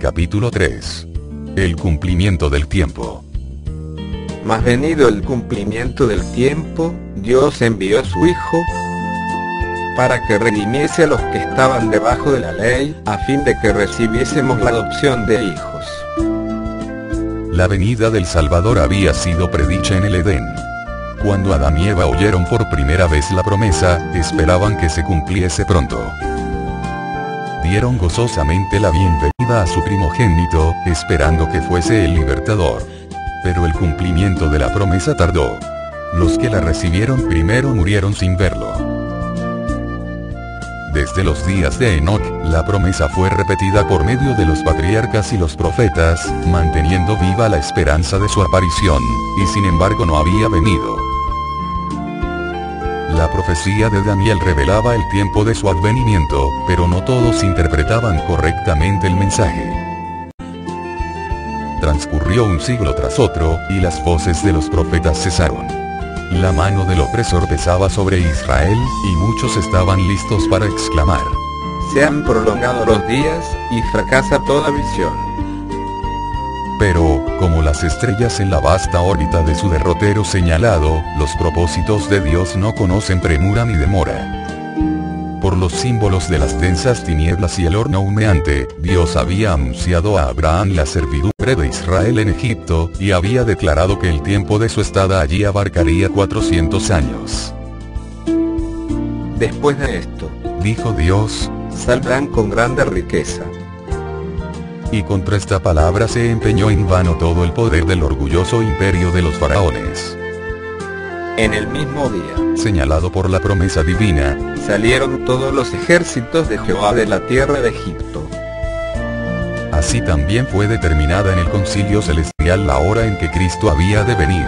capítulo 3. El cumplimiento del tiempo. Mas venido el cumplimiento del tiempo, Dios envió a su Hijo para que redimiese a los que estaban debajo de la ley, a fin de que recibiésemos la adopción de hijos. La venida del Salvador había sido predicha en el Edén. Cuando Adán y Eva oyeron por primera vez la promesa, esperaban que se cumpliese pronto. Dieron gozosamente la bienvenida a su primogénito, esperando que fuese el libertador. Pero el cumplimiento de la promesa tardó. Los que la recibieron primero murieron sin verlo. Desde los días de Enoc, la promesa fue repetida por medio de los patriarcas y los profetas, manteniendo viva la esperanza de su aparición, y sin embargo no había venido. La profecía de Daniel revelaba el tiempo de su advenimiento, pero no todos interpretaban correctamente el mensaje. Transcurrió un siglo tras otro, y las voces de los profetas cesaron. La mano del opresor pesaba sobre Israel, y muchos estaban listos para exclamar: se han prolongado los días, y fracasa toda visión. Pero, como las estrellas en la vasta órbita de su derrotero señalado, los propósitos de Dios no conocen premura ni demora. Por los símbolos de las densas tinieblas y el horno humeante, Dios había anunciado a Abraham la servidumbre de Israel en Egipto, y había declarado que el tiempo de su estada allí abarcaría 400 años. Después de esto, dijo Dios, saldrán con grande riqueza. Y contra esta palabra se empeñó en vano todo el poder del orgulloso imperio de los faraones. En el mismo día, señalado por la promesa divina, salieron todos los ejércitos de Jehová de la tierra de Egipto. Así también fue determinada en el concilio celestial la hora en que Cristo había de venir.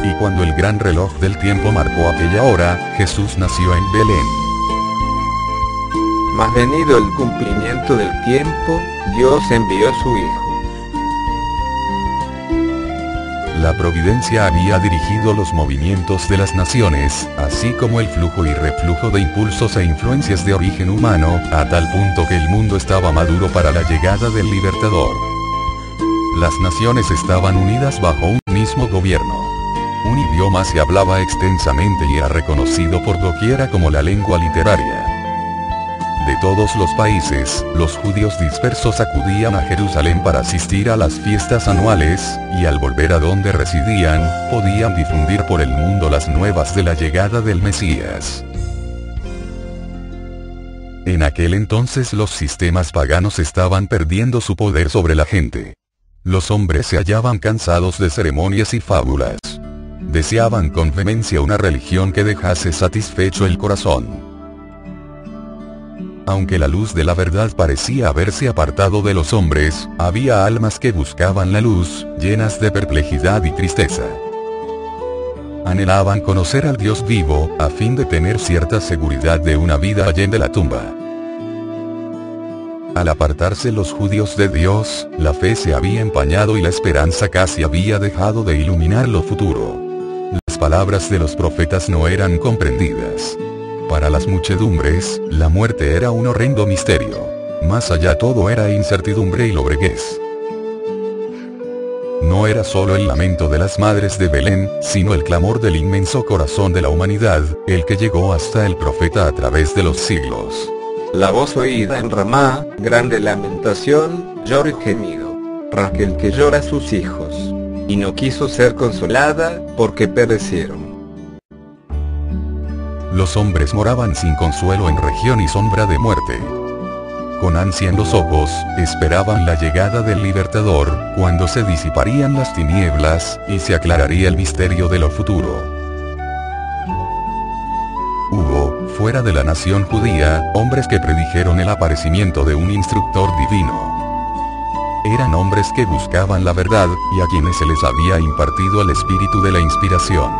Y cuando el gran reloj del tiempo marcó aquella hora, Jesús nació en Belén. Mas venido el cumplimiento del tiempo, Dios envió a su Hijo. La providencia había dirigido los movimientos de las naciones, así como el flujo y reflujo de impulsos e influencias de origen humano, a tal punto que el mundo estaba maduro para la llegada del libertador. Las naciones estaban unidas bajo un mismo gobierno. Un idioma se hablaba extensamente y era reconocido por doquiera como la lengua literaria. De todos los países, los judíos dispersos acudían a Jerusalén para asistir a las fiestas anuales, y al volver a donde residían, podían difundir por el mundo las nuevas de la llegada del Mesías. En aquel entonces los sistemas paganos estaban perdiendo su poder sobre la gente. Los hombres se hallaban cansados de ceremonias y fábulas. Deseaban con vehemencia una religión que dejase satisfecho el corazón. Aunque la luz de la verdad parecía haberse apartado de los hombres, había almas que buscaban la luz, llenas de perplejidad y tristeza. Anhelaban conocer al Dios vivo, a fin de tener cierta seguridad de una vida allende la tumba. Al apartarse los judíos de Dios, la fe se había empañado y la esperanza casi había dejado de iluminar lo futuro. Las palabras de los profetas no eran comprendidas. Para las muchedumbres, la muerte era un horrendo misterio. Más allá todo era incertidumbre y lobreguez. No era solo el lamento de las madres de Belén, sino el clamor del inmenso corazón de la humanidad, el que llegó hasta el profeta a través de los siglos. La voz oída en Ramá, grande lamentación, lloro y gemido. Raquel que llora a sus hijos, y no quiso ser consolada, porque perecieron. Los hombres moraban sin consuelo en región y sombra de muerte. Con ansia en los ojos, esperaban la llegada del libertador, cuando se disiparían las tinieblas, y se aclararía el misterio de lo futuro. Hubo, fuera de la nación judía, hombres que predijeron el aparecimiento de un instructor divino. Eran hombres que buscaban la verdad, y a quienes se les había impartido el espíritu de la inspiración.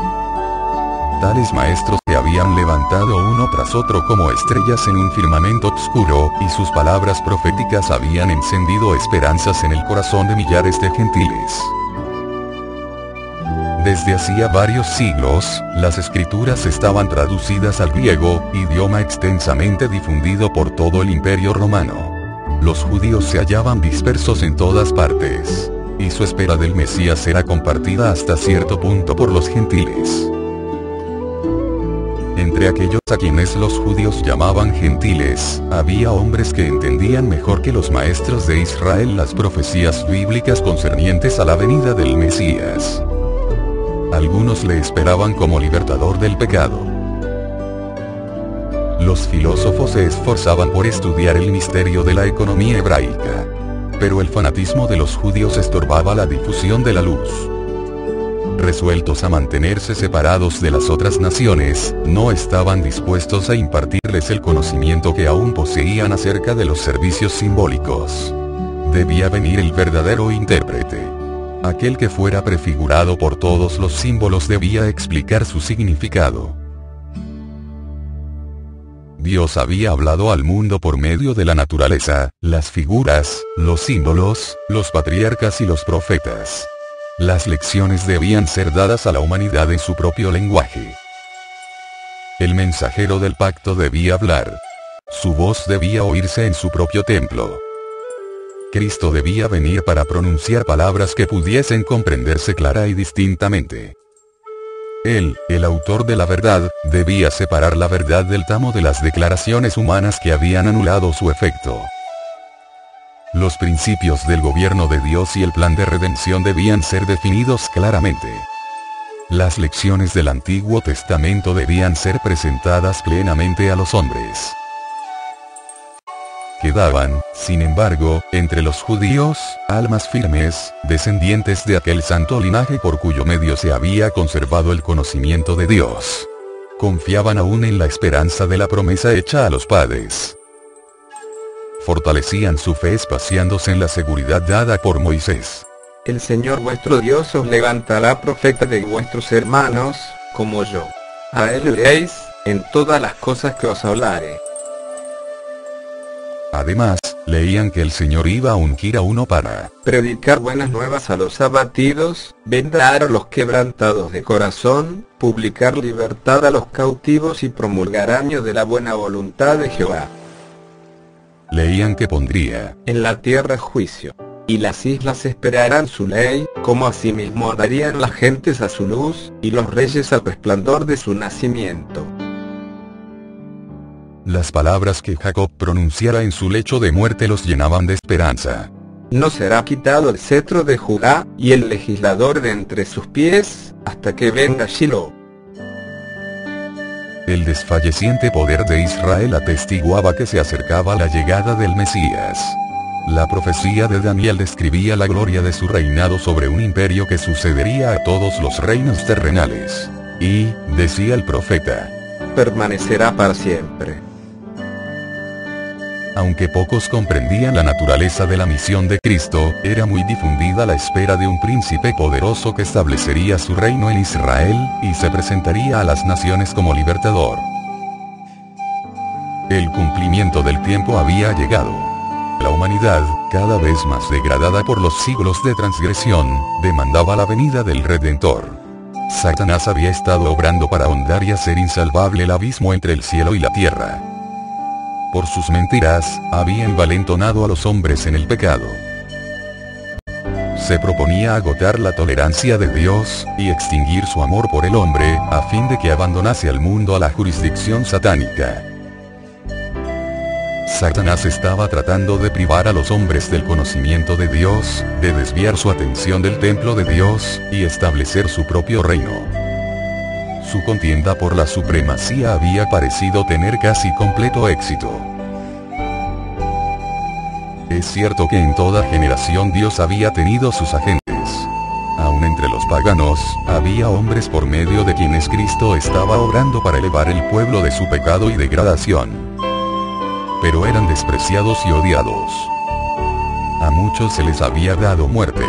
Tales maestros se habían levantado uno tras otro como estrellas en un firmamento oscuro, y sus palabras proféticas habían encendido esperanzas en el corazón de millares de gentiles. Desde hacía varios siglos, las escrituras estaban traducidas al griego, idioma extensamente difundido por todo el Imperio Romano. Los judíos se hallaban dispersos en todas partes, y su espera del Mesías era compartida hasta cierto punto por los gentiles. Entre aquellos a quienes los judíos llamaban gentiles, había hombres que entendían mejor que los maestros de Israel las profecías bíblicas concernientes a la venida del Mesías. Algunos le esperaban como libertador del pecado. Los filósofos se esforzaban por estudiar el misterio de la economía hebraica. Pero el fanatismo de los judíos estorbaba la difusión de la luz. Resueltos a mantenerse separados de las otras naciones, no estaban dispuestos a impartirles el conocimiento que aún poseían acerca de los servicios simbólicos. Debía venir el verdadero intérprete. Aquel que fuera prefigurado por todos los símbolos debía explicar su significado. Dios había hablado al mundo por medio de la naturaleza, las figuras, los símbolos, los patriarcas y los profetas. Las lecciones debían ser dadas a la humanidad en su propio lenguaje. El mensajero del pacto debía hablar. Su voz debía oírse en su propio templo. Cristo debía venir para pronunciar palabras que pudiesen comprenderse clara y distintamente. Él, el autor de la verdad, debía separar la verdad del tamo de las declaraciones humanas que habían anulado su efecto. Los principios del gobierno de Dios y el plan de redención debían ser definidos claramente. Las lecciones del Antiguo Testamento debían ser presentadas plenamente a los hombres. Quedaban, sin embargo, entre los judíos, almas firmes, descendientes de aquel santo linaje por cuyo medio se había conservado el conocimiento de Dios. Confiaban aún en la esperanza de la promesa hecha a los padres. Fortalecían su fe espaciándose en la seguridad dada por Moisés. El Señor vuestro Dios os levantará profeta de vuestros hermanos, como yo. A él oiréis, en todas las cosas que os hablare. Además, leían que el Señor iba a ungir a uno para predicar buenas nuevas a los abatidos, vendar a los quebrantados de corazón, publicar libertad a los cautivos y promulgar año de la buena voluntad de Jehová. Leían que pondría en la tierra juicio, y las islas esperarán su ley, como asimismo darían las gentes a su luz, y los reyes al resplandor de su nacimiento. Las palabras que Jacob pronunciara en su lecho de muerte los llenaban de esperanza. No será quitado el cetro de Judá, y el legislador de entre sus pies, hasta que venga Shiloh. El desfalleciente poder de Israel atestiguaba que se acercaba la llegada del Mesías. La profecía de Daniel describía la gloria de su reinado sobre un imperio que sucedería a todos los reinos terrenales. Y, decía el profeta, permanecerá para siempre. Aunque pocos comprendían la naturaleza de la misión de Cristo, era muy difundida la espera de un príncipe poderoso que establecería su reino en Israel, y se presentaría a las naciones como libertador. El cumplimiento del tiempo había llegado. La humanidad, cada vez más degradada por los siglos de transgresión, demandaba la venida del Redentor. Satanás había estado obrando para ahondar y hacer insalvable el abismo entre el cielo y la tierra. Por sus mentiras, había envalentonado a los hombres en el pecado. Se proponía agotar la tolerancia de Dios, y extinguir su amor por el hombre, a fin de que abandonase al mundo a la jurisdicción satánica. Satanás estaba tratando de privar a los hombres del conocimiento de Dios, de desviar su atención del templo de Dios, y establecer su propio reino. Su contienda por la supremacía había parecido tener casi completo éxito. Es cierto que en toda generación Dios había tenido sus agentes. Aún entre los paganos, había hombres por medio de quienes Cristo estaba obrando para elevar el pueblo de su pecado y degradación. Pero eran despreciados y odiados. A muchos se les había dado muerte.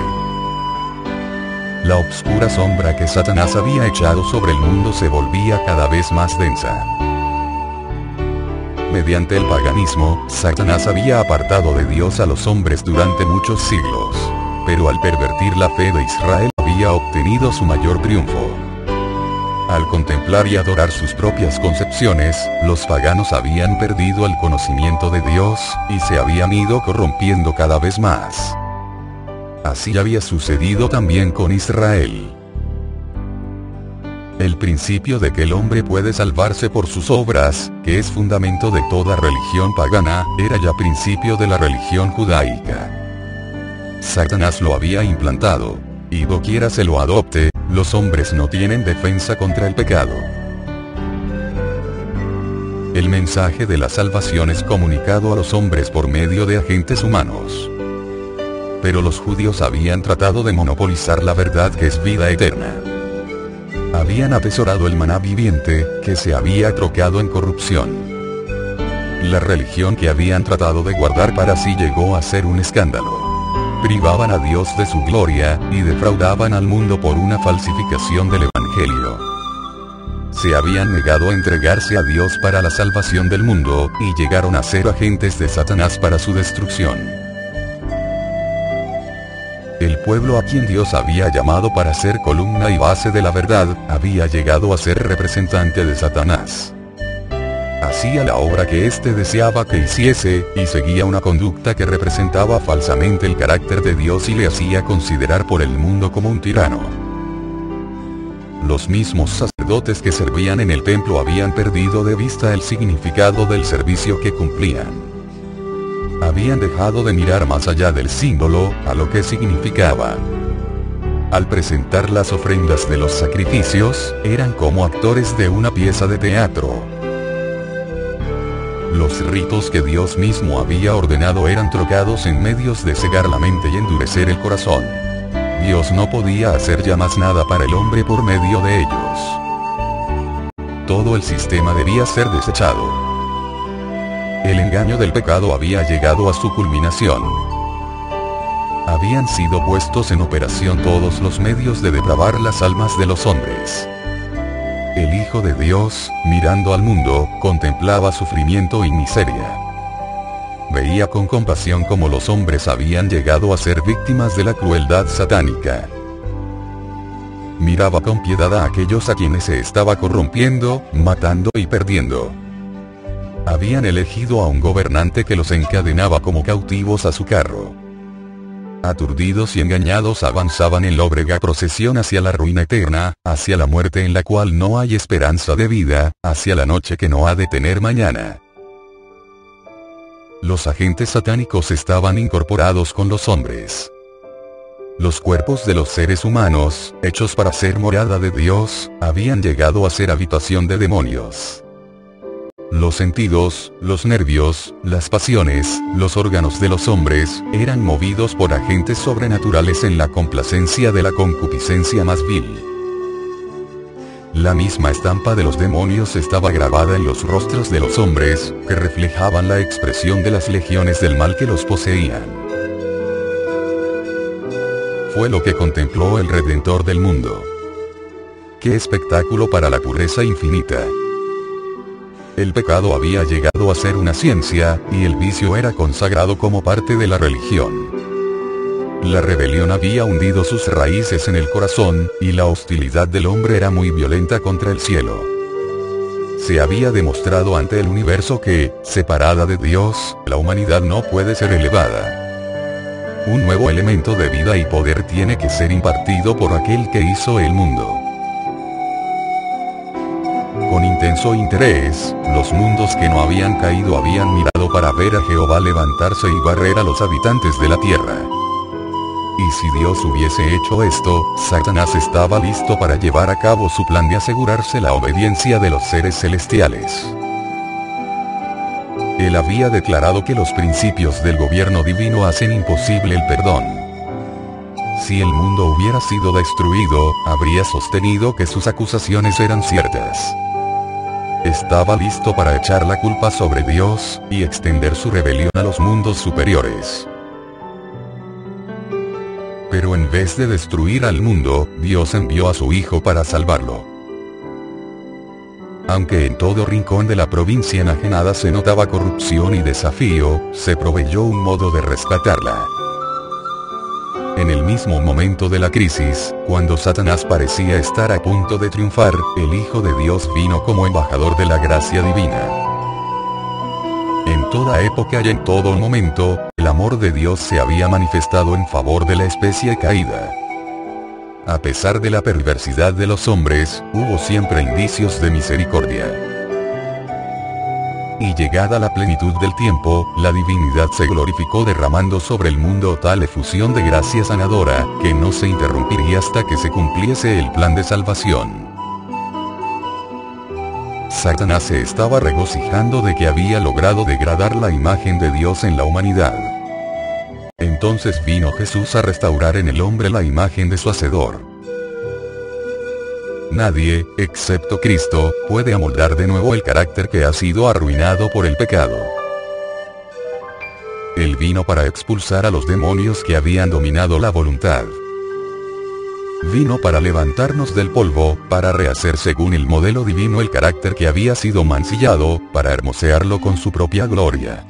La obscura sombra que Satanás había echado sobre el mundo se volvía cada vez más densa. Mediante el paganismo, Satanás había apartado de Dios a los hombres durante muchos siglos. Pero al pervertir la fe de Israel había obtenido su mayor triunfo. Al contemplar y adorar sus propias concepciones, los paganos habían perdido el conocimiento de Dios, y se habían ido corrompiendo cada vez más. Así había sucedido también con Israel. El principio de que el hombre puede salvarse por sus obras, que es fundamento de toda religión pagana, era ya principio de la religión judaica. Satanás lo había implantado. Y doquiera se lo adopte, los hombres no tienen defensa contra el pecado. El mensaje de la salvación es comunicado a los hombres por medio de agentes humanos. Pero los judíos habían tratado de monopolizar la verdad que es vida eterna. Habían atesorado el maná viviente, que se había trocado en corrupción. La religión que habían tratado de guardar para sí llegó a ser un escándalo. Privaban a Dios de su gloria, y defraudaban al mundo por una falsificación del Evangelio. Se habían negado a entregarse a Dios para la salvación del mundo, y llegaron a ser agentes de Satanás para su destrucción. El pueblo a quien Dios había llamado para ser columna y base de la verdad, había llegado a ser representante de Satanás. Hacía la obra que éste deseaba que hiciese, y seguía una conducta que representaba falsamente el carácter de Dios y le hacía considerar por el mundo como un tirano. Los mismos sacerdotes que servían en el templo habían perdido de vista el significado del servicio que cumplían. Habían dejado de mirar más allá del símbolo, a lo que significaba. Al presentar las ofrendas de los sacrificios, eran como actores de una pieza de teatro. Los ritos que Dios mismo había ordenado eran trocados en medios de cegar la mente y endurecer el corazón. Dios no podía hacer ya más nada para el hombre por medio de ellos. Todo el sistema debía ser desechado. El engaño del pecado había llegado a su culminación. Habían sido puestos en operación todos los medios de depravar las almas de los hombres. El Hijo de Dios, mirando al mundo, contemplaba sufrimiento y miseria. Veía con compasión cómo los hombres habían llegado a ser víctimas de la crueldad satánica. Miraba con piedad a aquellos a quienes se estaba corrompiendo, matando y perdiendo. Habían elegido a un gobernante que los encadenaba como cautivos a su carro. Aturdidos y engañados avanzaban en lóbrega procesión hacia la ruina eterna, hacia la muerte en la cual no hay esperanza de vida, hacia la noche que no ha de tener mañana. Los agentes satánicos estaban incorporados con los hombres. Los cuerpos de los seres humanos, hechos para ser morada de Dios, habían llegado a ser habitación de demonios. Los sentidos, los nervios, las pasiones, los órganos de los hombres, eran movidos por agentes sobrenaturales en la complacencia de la concupiscencia más vil. La misma estampa de los demonios estaba grabada en los rostros de los hombres, que reflejaban la expresión de las legiones del mal que los poseían. Fue lo que contempló el Redentor del mundo. ¡Qué espectáculo para la pureza infinita! El pecado había llegado a ser una ciencia, y el vicio era consagrado como parte de la religión. La rebelión había hundido sus raíces en el corazón, y la hostilidad del hombre era muy violenta contra el cielo. Se había demostrado ante el universo que, separada de Dios, la humanidad no puede ser elevada. Un nuevo elemento de vida y poder tiene que ser impartido por aquel que hizo el mundo. Con intenso interés, los mundos que no habían caído habían mirado para ver a Jehová levantarse y barrer a los habitantes de la tierra. Y si Dios hubiese hecho esto, Satanás estaba listo para llevar a cabo su plan de asegurarse la obediencia de los seres celestiales. Él había declarado que los principios del gobierno divino hacen imposible el perdón. Si el mundo hubiera sido destruido, habría sostenido que sus acusaciones eran ciertas. Estaba listo para echar la culpa sobre Dios, y extender su rebelión a los mundos superiores. Pero en vez de destruir al mundo, Dios envió a su Hijo para salvarlo. Aunque en todo rincón de la provincia enajenada se notaba corrupción y desafío, se proveyó un modo de rescatarla. En el mismo momento de la crisis, cuando Satanás parecía estar a punto de triunfar, el Hijo de Dios vino como embajador de la gracia divina. En toda época y en todo momento, el amor de Dios se había manifestado en favor de la especie caída. A pesar de la perversidad de los hombres, hubo siempre indicios de misericordia. Y llegada la plenitud del tiempo, la divinidad se glorificó derramando sobre el mundo tal efusión de gracia sanadora, que no se interrumpiría hasta que se cumpliese el plan de salvación. Satanás se estaba regocijando de que había logrado degradar la imagen de Dios en la humanidad. Entonces vino Jesús a restaurar en el hombre la imagen de su Hacedor. Nadie, excepto Cristo, puede amoldar de nuevo el carácter que ha sido arruinado por el pecado. Él vino para expulsar a los demonios que habían dominado la voluntad. Vino para levantarnos del polvo, para rehacer según el modelo divino el carácter que había sido mancillado, para hermosearlo con su propia gloria.